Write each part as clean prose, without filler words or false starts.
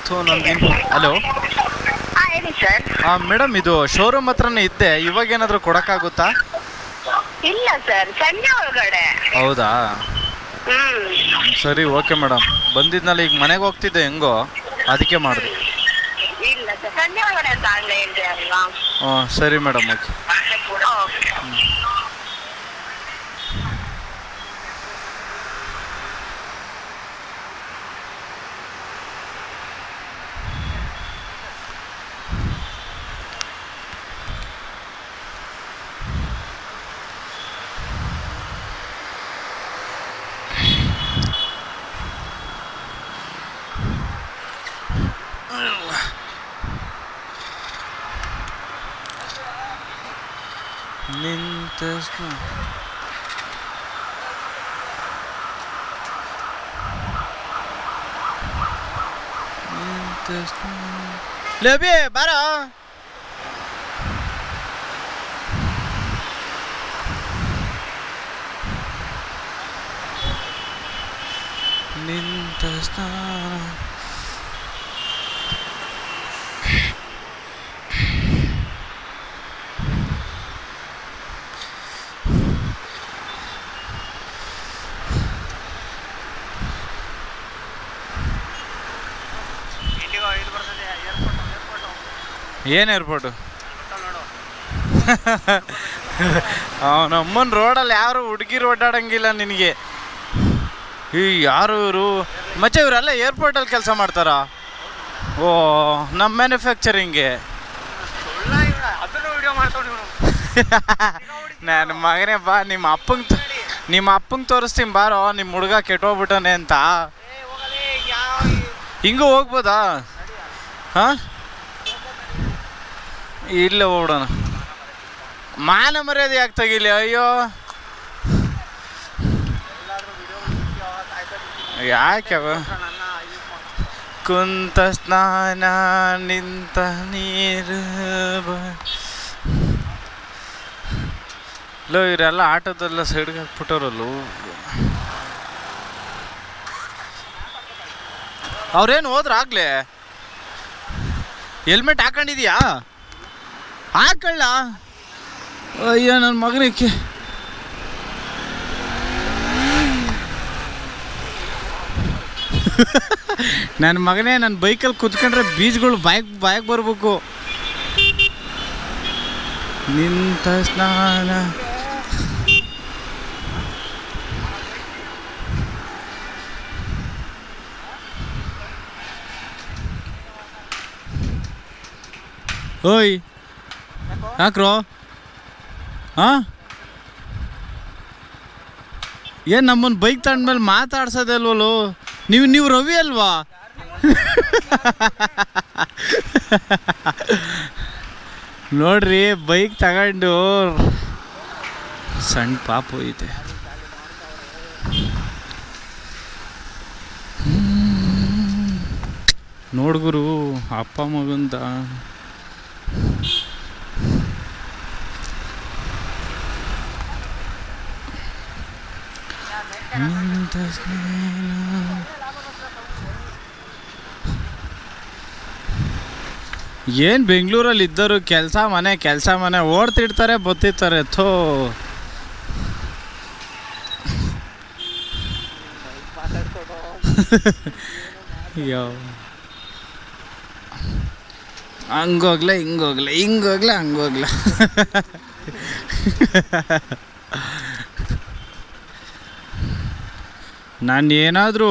ಥೂ ನಂದು. ಹಲೋ ಹೇಳಿ ಸರ್. ಮೇಡಮ್, ಇದು ಶೋರೂಮ್ ಹತ್ರನೇ ಇದ್ದೆ. ಇವಾಗ ಏನಾದರೂ ಕೊಡೋಕ್ಕಾಗುತ್ತಾ? ಇಲ್ಲ ಸರ್, ಸಂಜೆ ಒಳಗಡೆ. ಹೌದಾ, ಹ್ಮ್ ಸರಿ, ಓಕೆ ಮೇಡಮ್. ಬಂದಿದ್ನಲ್ಲ, ಈಗ ಮನೆಗೆ ಹೋಗ್ತಿದ್ದೆ ಹೆಂಗೋ, ಅದಕ್ಕೆ ಮಾಡಿದೆ. ಇಲ್ಲ ಸರ್, ಸಂಜೆ ಒಳಗಡೆ ಅಂತ ಆಗಲೇ ಹೇಳಿದೆ ಅಲ್ವಾ. ಸರಿ ಮೇಡಮ್, ಓಕೆ. ನಿಂತ ಲೇಬಿ ಬಾರ. ನಿಂತ ಸ್ನಾನ ಏನು ಏರ್ಪೋರ್ಟು? ನಮ್ಮನ್ ರೋಡಲ್ಲಿ ಯಾರು ಹುಡುಗಿರು ಓಡಾಡಂಗಿಲ್ಲ ನಿನಗೆ. ಯಾರು ಇವರು ಮಚ್ಚ? ಇವರೆಲ್ಲ ಏರ್ಪೋರ್ಟಲ್ಲಿ ಕೆಲಸ ಮಾಡ್ತಾರಾ? ಓ, ನಮ್ಮ ಮ್ಯಾನುಫ್ಯಾಕ್ಚರಿಂಗ್ಗೆ. ನನ್ನ ಮಗನೇ ಬಾ, ನಿಮ್ಮ ಅಪ್ಪಂಗೆ ತೋರಿಸ್ತೀನಿ ಬಾರೋ, ನಿಮ್ಮ ಹುಡುಗ ಕೆಟ್ಟೋಗ್ಬಿಟ್ಟನೆ ಅಂತ. ಹಿಂಗೂ ಹೋಗ್ಬೋದಾ? ಹಾಂ, ಇಲ್ಲ ಓಡೋಣ. ಮಾನ ಮರ್ಯಾದೆ ಯಾಕೆ ತೆಗಿಲಿ? ಅಯ್ಯೋ, ಯಾಕೆ ಕುಂತ ಸ್ನಾನ ನಿಂತ ನೀರು ಲೋ, ಇವರೆಲ್ಲ ಆಟೋದೆಲ್ಲ ಸೈಡ್ಗೆ ಹಾಕ್ಬಿಟ್ಟವ್ರಲ್ಲೂ. ಅವ್ರೇನು ಹೋದ್ರಾಗ್ಲೇ? ಹೆಲ್ಮೆಟ್ ಹಾಕೊಂಡಿದ್ಯಾ? ಹಾಕೊಳ್ಳ. ಅಯ್ಯೋ ನನ್ನ ಮಗನಿಗೆ. ನನ್ನ ಮಗನೇ, ನನ್ನ ಬೈಕಲ್ಲಿ ಕುತ್ಕೊಂಡ್ರೆ ಬೀಜಗಳು ಬಾಯಕ್ಕೆ ಬರ್ಬೇಕು. ನಿಂತ ಸ್ನಾನ ಓಯ್, ಯಾಕ್ರೋ? ಹಾಂ, ಏನು ನಮ್ಮನ್ನು ಬೈಕ್ ತಗೊಂಡ್ಮೇಲೆ ಮಾತಾಡ್ಸೋದೇ ಅಲ್ವಲ್ಲೋ? ನೀವು ರವಿ ಅಲ್ವಾ? ನೋಡ್ರಿ, ಬೈಕ್ ತಗೊಂಡು ಸಣ್ಣ ಪಾಪು ಐತೆ. ನೋಡ್ಗುರು, ಅಪ್ಪ ಮಗಂತ. ಏನು ಬೆಂಗಳೂರಲ್ಲಿ ಇದ್ದರು ಕೆಲಸ ಮನೆ ಓಡ್ತಿರ್ತಾರೆ, ಬತ್ತಿರ್ತಾರೆ. ಥೋ, ಅಯ್ಯೋ, ಹಂಗೋಗ್ಲೆ ಹಂಗೋಗ್ಲೆ. ನಾನು ಏನಾದರೂ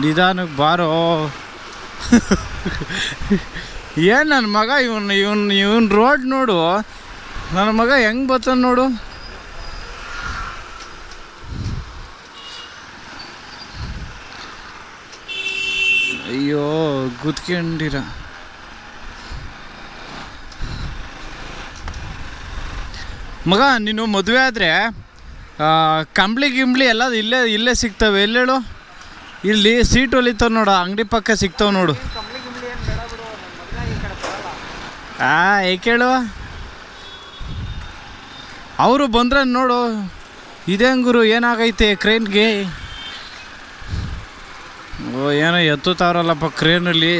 ನಿಧಾನಕ್ಕೆ ಬಾರೋ. ಏನು ನನ್ನ ಮಗ ಇವನ್ ರೋಡ್ ನೋಡು, ನನ್ನ ಮಗ ಹೆಂಗೆ ಬರ್ತಾನೆ ನೋಡು. ಅಯ್ಯೋ, ಗುದ್ಕೊಂಡಿರ. ಮಗ, ನೀನು ಮದುವೆ ಆದರೆ ಕಂಬ್ಳಿ ಎಲ್ಲ ಇಲ್ಲೇ ಸಿಗ್ತವೆ. ಎಲ್ಲೇಳು? ಇಲ್ಲಿ ಸೀಟ್ ಹೊಲಿತಾವ ನೋಡು, ಅಂಗಡಿ ಪಕ್ಕ ಸಿಗ್ತಾವೆ ನೋಡು. ಏಕೇಳು, ಅವರು ಬಂದ್ರೆ ನೋಡು. ಇದೇ ಗುರು, ಏನಾಗೈತೆ ಕ್ರೇನ್ಗೆ? ಓ ಏನೋ ಎತ್ತುತ್ತಾವ್ರಲ್ಲಪ್ಪ ಕ್ರೇನಲ್ಲಿ.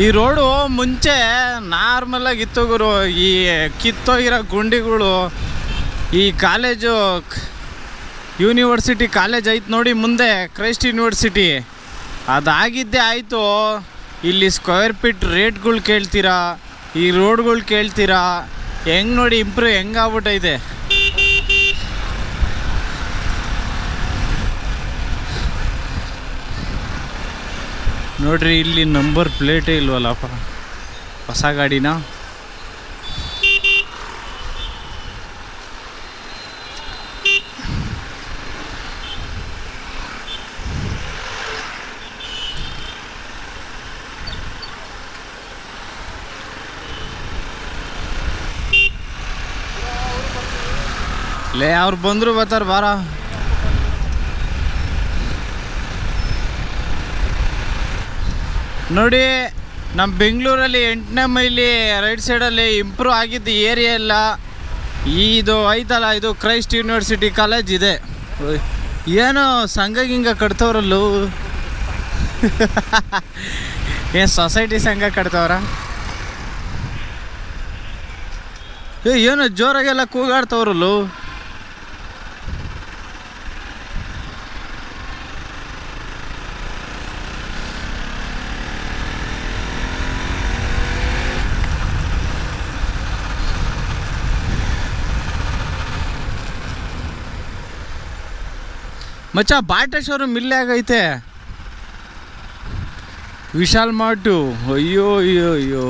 ಈ ರೋಡು ಮುಂಚೆ ನಾರ್ಮಲಾಗಿ ಇತ್ತು ಗುರು. ಈ ಕಿತ್ತೋಗಿರೋ ಗುಂಡಿಗಳು, ಈ ಕಾಲೇಜು ಯೂನಿವರ್ಸಿಟಿ ಕಾಲೇಜ್ ಐತೆ ನೋಡಿ ಮುಂದೆ, ಕ್ರೈಸ್ಟ್ ಯೂನಿವರ್ಸಿಟಿ, ಅದಾಗಿದ್ದೇ ಆಯಿತು. ಇಲ್ಲಿ ಸ್ಕ್ವೇರ್ ಫೀಟ್ ರೇಟ್ಗಳು ಕೇಳ್ತೀರಾ, ಈ ರೋಡ್ಗಳು ಕೇಳ್ತೀರಾ, ಹೆಂಗೆ ನೋಡಿ ಇಂಪ್ರೂವ್ ಹೆಂಗಾಗ್ಬಿಟ್ಟೈತೆ. ನೋಡ್ರಿ ಇಲ್ಲಿ ನಂಬರ್ ಪ್ಲೇಟೇ ಇಲ್ವಲ್ಲಪ್ಪ ಹೊಸ ಗಾಡಿನ. ಲೇ ಅವ್ರು ಬಂದರು ಬರ್ತಾರೆ ಬಾರ. ನೋಡಿ ನಮ್ಮ ಬೆಂಗಳೂರಲ್ಲಿ 8ನೇ ಮೈಲಿ ರೈಟ್ ಸೈಡಲ್ಲಿ ಇಂಪ್ರೂವ್ ಆಗಿದ್ದ ಏರಿಯಾ ಎಲ್ಲ ಇದು ಐತಲ್ಲ, ಇದು ಕ್ರೈಸ್ಟ್ ಯೂನಿವರ್ಸಿಟಿ ಕಾಲೇಜ್ ಇದೆ. ಏನೋ ಸಂಘ ಗಿಂಗ ಕಟ್ತವ್ರಲ್ಲೂ ಏನು ಸೊಸೈಟಿ ಸಂಘ ಕಟ್ತವ್ರ? ಏನೋ ಜೋರಾಗೆಲ್ಲ ಕೂಗಾಡ್ತವ್ರಲ್ಲೂ. ಮಚ್ಚ ಬಾಟಾ ಶೋರೂಮ್ ಇಲ್ಲೇ ಆಗೈತೆ, ವಿಶಾಲ್ ಮಾರ್ಟು. ಅಯ್ಯೋ ಅಯ್ಯೋ ಅಯ್ಯೋ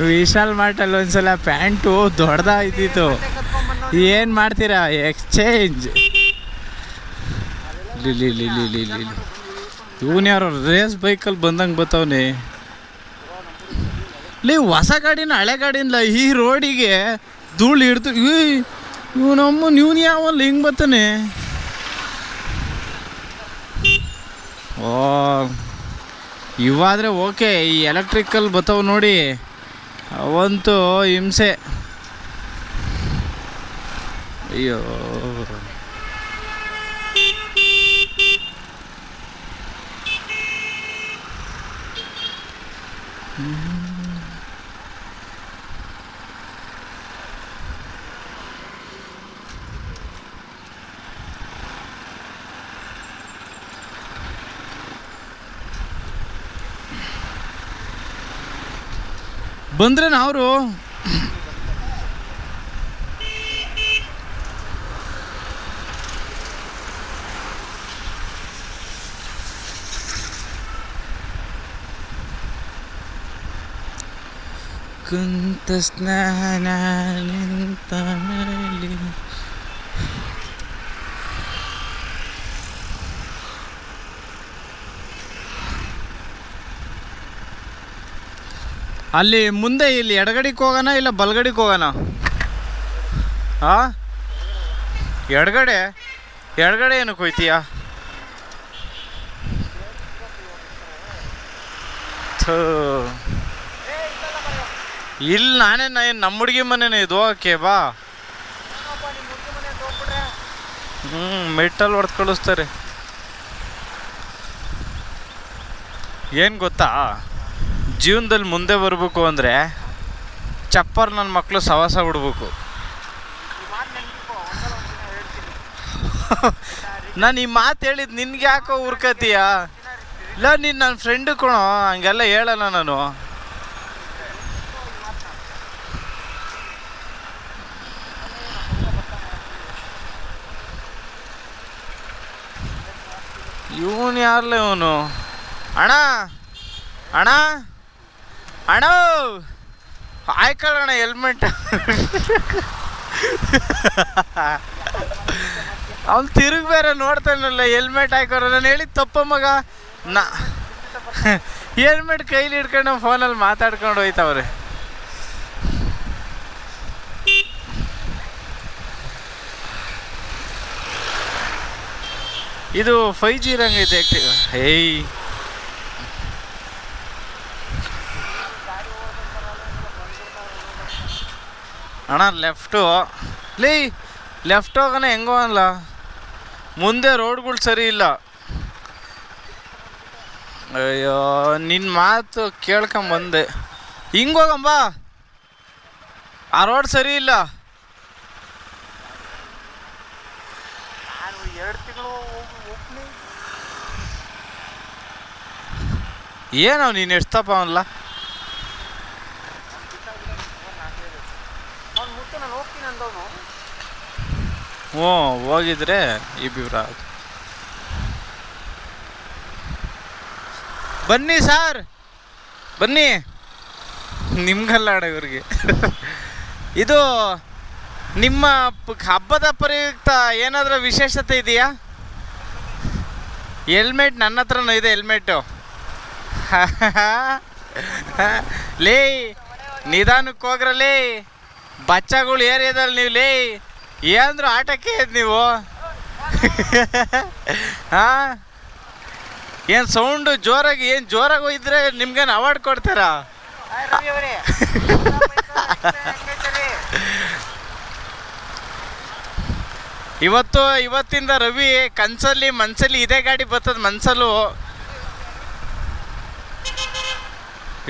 ವಿಶಾಲ್ ಮಾರ್ಟಲ್ಲಿ ಒಂದ್ಸಲ ಪ್ಯಾಂಟು ದೊಡ್ಡದಾಯ್ತಿತ್ತು. ಏನು ಮಾಡ್ತೀರಾ ಎಕ್ಸ್ಚೇಂಜ್. ಇವನು ಯಾರು ರೇಸ್ ಬೈಕಲ್ಲಿ ಬಂದಂಗೆ ಬತ್ತವನೆ. ಇಲ್ಲಿ ಹೊಸ ಗಾಡಿನ ಹಳೆ ಗಾಡಿನ ಈ ರೋಡಿಗೆ ಧೂಳು ಹಿಡ್ದು ಇವನಮ್ಮ ನೀವ್ನು ಯಾವಲ್ಲ ಹಿಂಗೆ ಬರ್ತಾನೆ. ಓ ಇವಾದರೆ ಓಕೆ, ಈ ಎಲೆಕ್ಟ್ರಿಕಲ್ ಬತ್ತವ ನೋಡಿ ಅವಂತೂ ಹಿಂಸೆ. ಅಯ್ಯೋ ಬಂದ್ರೇನ ಅವರು? ಕುಂತ ಸ್ನಾನ ನಿಂತ ಮೇಲೆ ಅಲ್ಲಿ ಮುಂದೆ ಇಲ್ಲಿ ಎಡಗಡಿಗೆ ಹೋಗೋಣ ಇಲ್ಲ ಬಲಗಡಿಗೆ ಹೋಗೋಣ? ಹಾಂ ಎಡಗಡೆ ಏನಕ್ಕೆ ಹೋಯ್ತೀಯ? ಇಲ್ಲಿ ನಾನೇ ನಮ್ಮ ಹುಡುಗಿ ಮನೆನೇ ಇದು. ಓಕೆ ಬಾ. ಮೆಟ್ಟಲ್ ಹೊಡೆದು ಕಳಿಸ್ತಾರೆ. ಏನು ಗೊತ್ತಾ, ಜೀವನದಲ್ಲಿ ಮುಂದೆ ಬರಬೇಕು ಅಂದರೆ ಚಪ್ಪರ್ ನನ್ನ ಮಕ್ಕಳು ಸವಾಸ ಬಿಡ್ಬೇಕು. ನಾನು ಈ ಮಾತು ಹೇಳಿದ್ದು ನಿನ್ಗೆ ಯಾಕೋ ಉರ್ಕತೀಯ? ಇಲ್ಲ ನೀನು ನನ್ನ ಫ್ರೆಂಡು ಕಣೋ, ಹಂಗೆಲ್ಲ ಹೇಳಲ್ಲ ನಾನು. ಇವನು ಯಾರಲ್ಲ ಇವನು? ಅಣ್ಣ ಅಣ್ಣ ಅಣ್ಣ ಆಯ್ಕೊಳ್ಳೋಣ ಹೆಲ್ಮೆಟ್. ಅವ್ನು ತಿರುಗಿ ಬೇರೆ ನೋಡ್ತಾನಲ್ಲ ಹೆಲ್ಮೆಟ್ ಹಾಕೋರ. ನಾನು ಹೇಳಿದ್ದು ತಪ್ಪ ಮಗ. ಹೆಲ್ಮೆಟ್ ಕೈಲಿ ಹಿಡ್ಕೊಂಡು ಫೋನಲ್ಲಿ ಮಾತಾಡ್ಕೊಂಡು ಹೋಯ್ತವ್ರೆ. ಇದು 5G ರಂಗೈತೆ ಆ್ಯಕ್ಟಿವ್. ಏಯ್ ಅಣ್ಣ ಲೆಫ್ಟು ಲೆಫ್ಟ್ ಹೋಗೋಣ ಹೆಂಗೋ ಅಲ್ಲ, ಮುಂದೆ ರೋಡ್ಗಳು ಸರಿ ಇಲ್ಲ. ಅಯ್ಯೋ ನಿನ್ನ ಮಾತು ಕೇಳ್ಕೊಂಬಂದೆ. ಹಿಂಗೋಗಂಬ, ಆ ರೋಡ್ ಸರಿ ಇಲ್ಲ. 2 ತಿಂಗಳು ಏನವ ನೀನು ಎಷ್ಟಪ್ಪ ಅವನಲ್ಲ. ಹ್ಞೂ ಹೋಗಿದ್ರೆ ಇಬ್ಬಿಬ್ರ. ಬನ್ನಿ ಸಾರ್ ಬನ್ನಿ, ನಿಮ್ಗಲ್ಲ ಅಡ ಇವ್ರಿಗೆ. ಇದು ನಿಮ್ಮ ಹಬ್ಬದ ಪ್ರಯುಕ್ತ ಏನಾದರೂ ವಿಶೇಷತೆ ಇದೆಯಾ? ಹೆಲ್ಮೆಟ್ ನನ್ನ ಹತ್ರನೂ ಇದೆ ಹೆಲ್ಮೆಟ್ಟು. ಲೇ ನಿಧಾನಕ್ಕೆ ಹೋಗ್ರಲ್ಲೇ, ಬಚ್ಚಗಳು ಏರಿಯಾದಲ್ಲಿ ನೀವು ಲೇ ಏನಂದ್ರು ಆಟಕ್ಕೆ ನೀವು. ಹಾಂ ಏನು ಸೌಂಡು ಜೋರಾಗಿ, ಏನು ಜೋರಾಗಿ ಹೋಗಿದ್ರೆ ನಿಮ್ಗೇನು ಅವಾರ್ಡ್ ಕೊಡ್ತಾರಾ? ಇವತ್ತಿಂದ ರವಿ ಕನ್ಸಲ್ಲಿ ಮನ್ಸಲ್ಲಿ ಇದೇ ಗಾಡಿ ಬರ್ತದೆ ಮನ್ಸಲ್ಲೂ.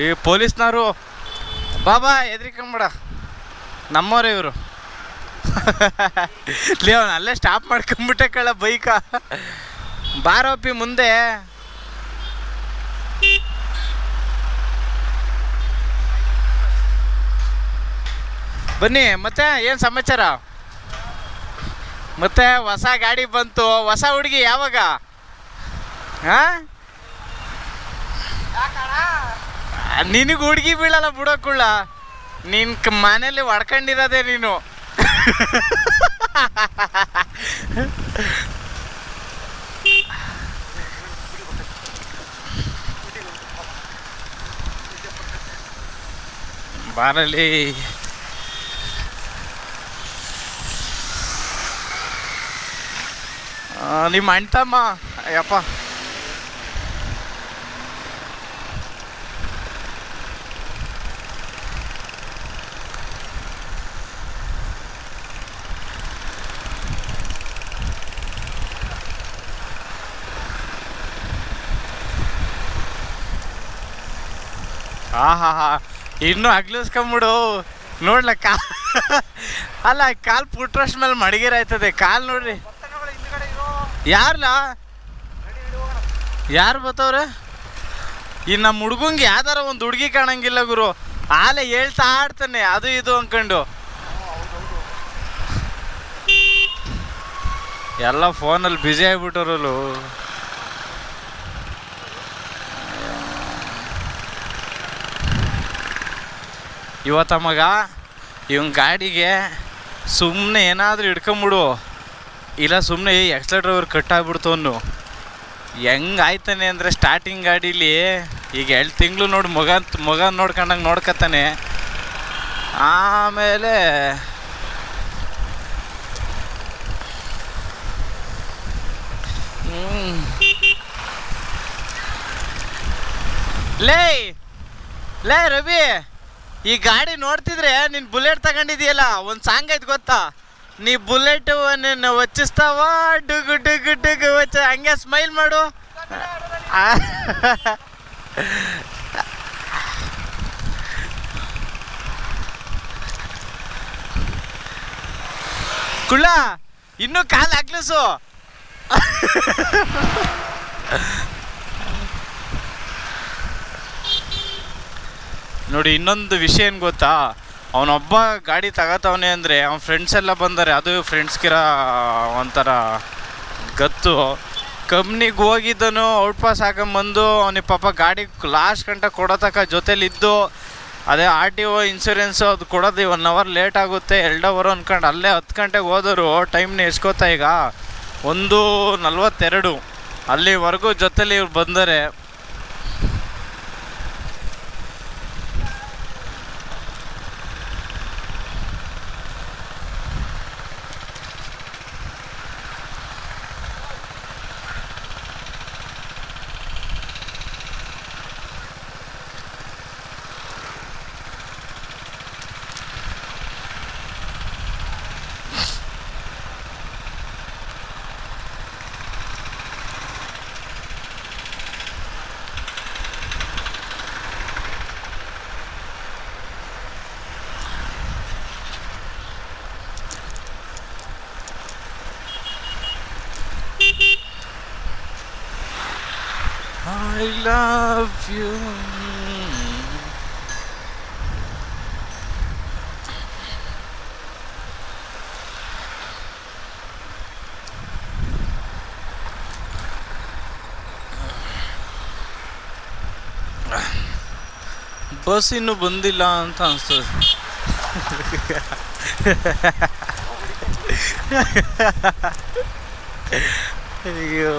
ಈ ಪೊಲೀಸ್ನವರು ಬಾಬಾ ಎದ್ರಿಕೊಂಬೇಡ, ನಮ್ಮವ್ರೆ ಇವರು. ಲೇ ಅವನು ಅಲ್ಲೇ ಸ್ಟಾಪ್ ಮಾಡ್ಕೊಂಬಿಟ್ಟೆ ಕಳ್ಳ ಬೈಕ. ಬಾರೋಪಿ ಮುಂದೆ. ಬನ್ನಿ ಮತ್ತೆ ಏನು ಸಮಾಚಾರ? ಮತ್ತೆ ಹೊಸ ಗಾಡಿ ಬಂತು, ಹೊಸ ಹುಡುಗಿ ಯಾವಾಗ? ಹಾಂ ನಿನಗೆ ಹುಡುಗಿ ಬೀಳಲ್ಲ ಬಿಡೋಕ್ಕುಳ್ಳ, ನಿನ್ನ ಮನೇಲಿ ಹೊಡ್ಕೊಂಡಿರೋದೆ ನೀನು. ಬಾರಲ್ಲಿ ನಿಮ್ಮ ಅಣ್ತಮ್ಮ ಅಯ್ಯಪ್ಪ. ಹಾ ಇನ್ನೂ ಅಗ್ಲಿಸ್ಕೊಂಬಿಡು ನೋಡ್ಲ ಅಲ್ಲ ಕಾಲು ಪುಟ್ರಷ್ಟ ಮೇಲೆ ಮಡಗಿರಾಯ್ತದೆ ಕಾಲು ನೋಡ್ರಿ. ಯಾರು ಬತ್ತವ್ರೆ? ಈ ನಮ್ಮ ಹುಡ್ಗಂಗೆ ಯಾವ್ದಾರ ಒಂದು ಹುಡುಗಿ ಕಾಣಂಗಿಲ್ಲ ಗುರು, ಆಲೆ ಹೇಳ್ತಾ ಆಡ್ತಾನೆ ಅದು ಇದು ಅಂದ್ಕೊಂಡು. ಎಲ್ಲ ಫೋನಲ್ಲಿ ಬ್ಯುಸಿ ಆಗ್ಬಿಟ್ಟವ್ರಲ್ಲು. ಇವತ್ತ ಮಗ ಇವನ್ ಗಾಡಿಗೆ ಸುಮ್ಮನೆ ಏನಾದರೂ ಹಿಡ್ಕೊಂಬಿಡು, ಇಲ್ಲ ಸುಮ್ಮನೆ ಎಕ್ಸಲೇಟರ್ ಕಟ್ಟಾಗ್ಬಿಡ್ತು ಅವನು. ಹೆಂಗಾಯ್ತಾನೆ ಅಂದರೆ ಸ್ಟಾರ್ಟಿಂಗ್ ಗಾಡೀಲಿ ಈಗ 2 ತಿಂಗಳು ನೋಡಿ ಮಗ ನೋಡ್ಕೊಂಡಂಗೆ ನೋಡ್ಕೊತಾನೆ. ಆಮೇಲೆ ಲೇ ರವಿ, ಈ ಗಾಡಿ ನೋಡ್ತಿದ್ರೆ ನೀನು ಬುಲೆಟ್ ತಗೊಂಡಿದೀಯಲ್ಲ, ಒಂದು ಸಾಂಗ್ ಐತೆ ಗೊತ್ತಾ? ನೀ ಬುಲೆಟ್ ನೀನು ವಚ್ಚಿಸ್ತಾವ ಡುಗು ಡುಗು ಡುಗು ವಚ್ಚ, ಹಂಗೆ ಸ್ಮೈಲ್ ಮಾಡು. ಕುಳ್ಳ ಇನ್ನೂ ಕಾಲು ಹಾಕ್ಲಿಸು. ನೋಡಿ ಇನ್ನೊಂದು ವಿಷಯ ಏನು ಗೊತ್ತಾ, ಅವನೊಬ್ಬ ಗಾಡಿ ತಗೋತವನೆ ಅಂದರೆ ಅವನ ಫ್ರೆಂಡ್ಸ್ ಎಲ್ಲ ಬಂದರೆ ಅದು ಫ್ರೆಂಡ್ಸ್ಗಿರ ಒಂಥರ ಗತ್ತು. ಕಂಪ್ನಿಗೆ ಹೋಗಿದ್ದನು ಔಟ್ ಪಾಸ್ ಹಾಕೊಂಬಂದು ಅವನಿಗೆ ಪಾಪ ಗಾಡಿ ಲಾಸ್ಟ್ ಗಂಟೆ ಕೊಡೋತಕ್ಕ ಜೊತೇಲಿದ್ದು, ಅದೇ RTO ಇನ್ಸೂರೆನ್ಸು ಅದು ಕೊಡೋದು 1 ಅವರ್ ಲೇಟ್ ಆಗುತ್ತೆ 2 ಅವರ್ ಅಂದ್ಕೊಂಡು ಅಲ್ಲೇ 10 ಗಂಟೆಗೆ ಹೋದರು. ಟೈಮ್ನ ಎಸ್ಕೋತಾ ಈಗ 1:42 ಅಲ್ಲಿವರೆಗೂ ಜೊತೇಲಿ ಇವ್ರು ಬಂದರೆ ಐ ಲವ್ ಯು. ಬಸ್ ಇನ್ನೂ ಬಂದಿಲ್ಲ ಅಂತ ಅನಿಸ್ತದೆ. ಅಯ್ಯೋ